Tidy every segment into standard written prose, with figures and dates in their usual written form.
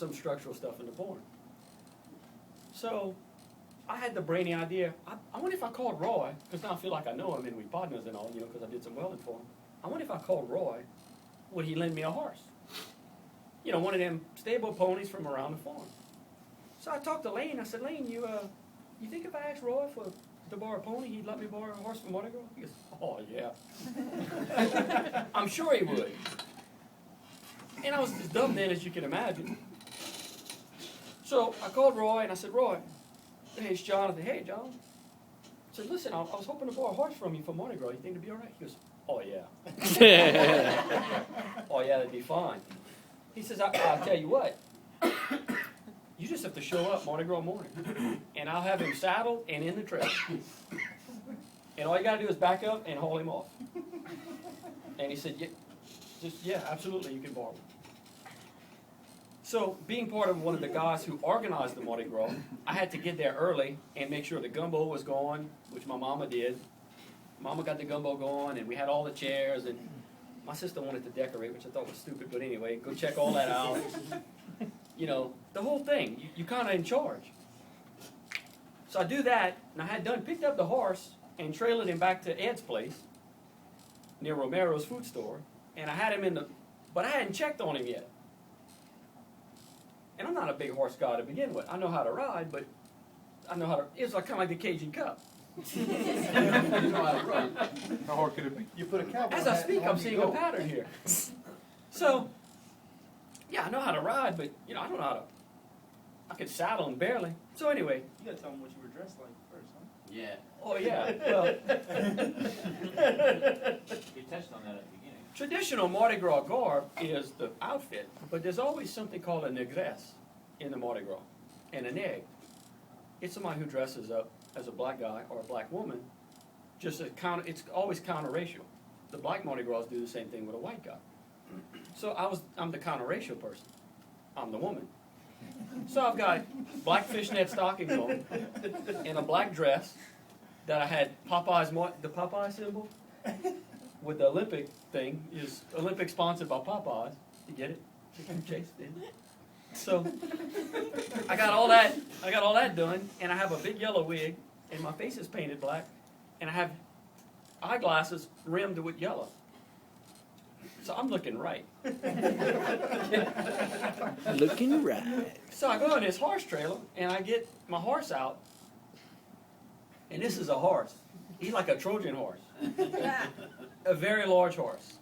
some structural stuff in the barn. So I had the brainy idea. I wonder if I called Roy, because now I feel like I know him and we podnuhs and all, because I did some welding for him. I wonder if I called Roy, would he lend me a horse? One of them stable ponies from around the farm. So I talked to Lane. I said, Lane, you think if I asked Roy to borrow a pony, he'd let me borrow a horse from Mardi Gras? He goes, oh, yeah. I'm sure he would. And I was as dumb then as you can imagine. So I called Roy and I said, Roy, hey, it's Jonathan. Hey, John. I said, listen, I was hoping to borrow a horse from you for Mardi Gras. You think it'd be all right? He goes, oh, yeah. Oh, yeah, that'd be fine. He says, I'll tell you what. You just have to show up Mardi Gras morning. And I'll have him saddled and in the trail. And all you got to do is back up and haul him off. And he said, yeah, absolutely, you can borrow him. So, being part of one of the guys who organized the Mardi Gras, I had to get there early and make sure the gumbo was going, which my mama did. Mama got the gumbo going, and we had all the chairs, and my sister wanted to decorate, which I thought was stupid, but anyway, go check all that out. The whole thing, you kind of in charge. So I do that, and I had picked up the horse and trailed him back to Ed's place, near Romero's food store, and I had him but I hadn't checked on him yet. And I'm not a big horse guy to begin with. I know how to ride, but it's like kind of like the Cajun Cup. You know how to ride. How hard could it be? You put a cowboy As I speak, I'm seeing a pattern here. So, yeah, I know how to ride, but, I don't know how to, I could saddle him barely. So anyway. You got to tell him what you were dressed like first, huh? Yeah. Oh, yeah. Well, You touched on that at the beginning. traditional Mardi Gras garb is the outfit, but there's always something called a negress in the Mardi Gras, and a neg. It's somebody who dresses up as a black guy or a black woman. It's always counterracial. The black Mardi Gras do the same thing with a white guy. So I'm the counterracial person. I'm the woman. So I've got black fishnet stockings on and a black dress that I had the Popeye symbol with the Olympic thing is Olympic sponsored by Popeyes. You get it? Chicken Chase did. So I got all that done, and I have a big yellow wig, and my face is painted black, and I have eyeglasses rimmed with yellow. So I'm looking right. Looking right. So I go in this horse trailer, and I get my horse out, and this is a horse. He's like a Trojan horse. A very large horse.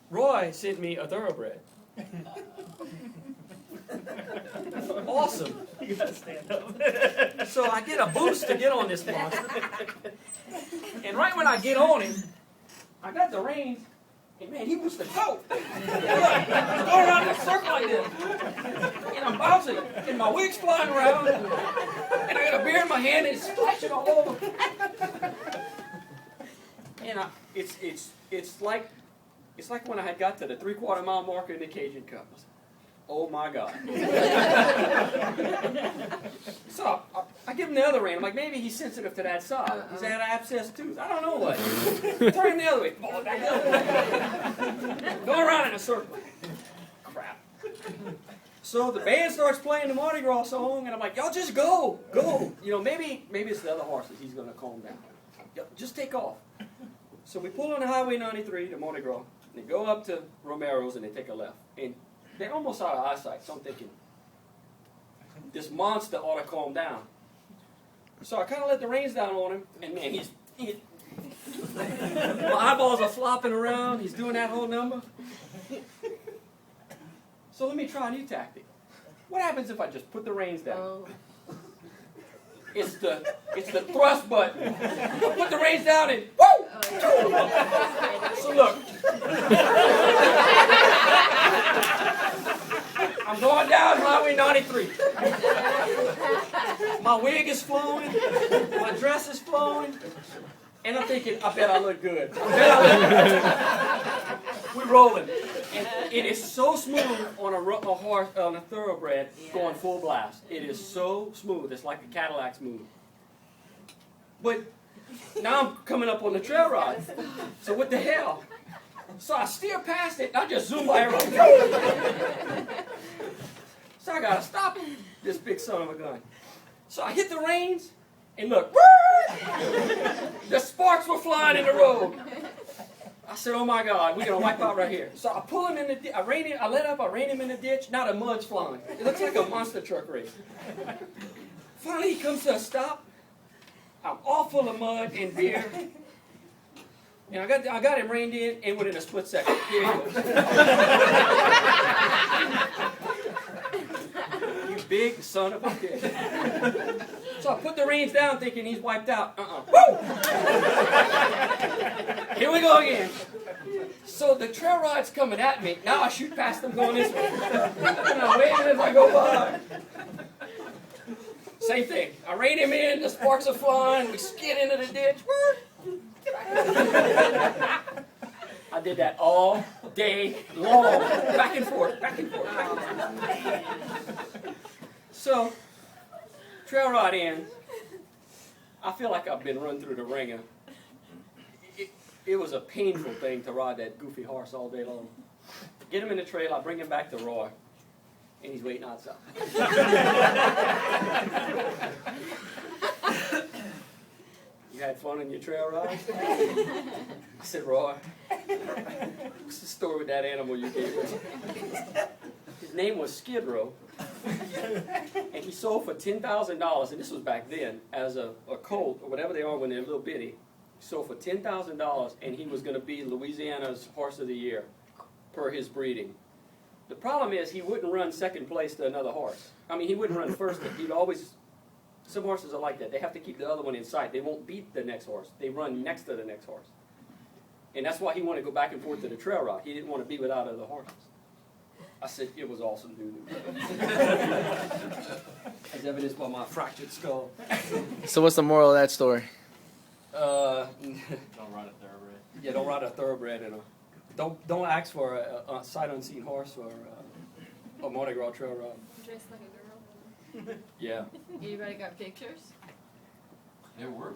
Roy sent me a thoroughbred. Awesome. You got to stand up. So I get a boost to get on this monster. And right when I get on him, I got the reins, and man, he wants to go. He's going around in a circle like this. And I'm bouncing, and my wig's flying around, and I got a beer in my hand, and it's splashing all over. And it's like when I had got to the 3/4 mile marker in the Cajun Cup. Oh my God. So I give him the other rein. I'm like, maybe he's sensitive to that side. He's had an abscessed tooth. I don't know what. Turn him the other way. Pull it back the other way. Go around in a circle. Crap. So the band starts playing the Mardi Gras song, and I'm like, y'all just go. Go. Maybe it's the other horses. He's going to calm down. Just take off. So we pull on the Highway 93 to Mardi Gras. And they go up to Romero's, and they take a left. And they're almost out of eyesight, so I'm thinking, this monster ought to calm down. So I kind of let the reins down on him, and man, my eyeballs are flopping around. He's doing that whole number. So let me try a new tactic. What happens if I just put the reins down? Oh. It's the thrust button. Put the reins down and woo! So look. I'm going down Highway 93. My wig is flowing. My dress is flowing. And I'm thinking, I bet I look good. We're rolling. And it is so smooth on a horse, on a thoroughbred going full blast. It is so smooth. It's like a Cadillac smooth. But now I'm coming up on the trail ride. So what the hell? So I steer past it, and I just zoom by everyone. I gotta stop this big son of a gun. So I hit the reins, and look, the sparks were flying in the road. I said, oh my God, we're gonna wipe out right here. So I pull him in the ditch, I let up, I rein him in the ditch, now the mud's flying. It looks like a monster truck race. Finally he comes to a stop. I'm all full of mud and beer. And I got him reined in, and within a split second, here he goes. You big son of a bitch. So I put the reins down thinking he's wiped out. Woo! Here we go again. So the trail ride's coming at me. Now I shoot past them going this way. And I'm waving as I go by. Same thing. I rein him in, the sparks are flying, we skid into the ditch. I did that all day long. Back and forth, back and forth, back and forth. So, trail ride ends. I feel like I've been run through the ringer. It was a painful thing to ride that goofy horse all day long. Get him in the trail, I bring him back to Roy, and he's waiting outside. You had fun on your trail ride? I said, Roy, what's the story with that animal you gave us? His name was Skid Row, and he sold for $10,000, and this was back then, as a colt, or whatever they are when they're little bitty. He sold for $10,000, and he was going to be Louisiana's Horse of the Year, per his breeding. The problem is he wouldn't run second place to another horse. I mean, he wouldn't run first. He'd always... Some horses are like that. They have to keep the other one in sight. They won't beat the next horse. They run next to the next horse. And that's why he wanted to go back and forth to the trail ride. He didn't want to be without other horses. I said, it was awesome, dude. As evidenced by my fractured skull. So what's the moral of that story? Don't ride a thoroughbred. Yeah, don't ride a thoroughbred. And don't ask for a sight unseen horse or a Mardi Gras trail ride. Dressed like a girl. Yeah. Anybody got pictures? There were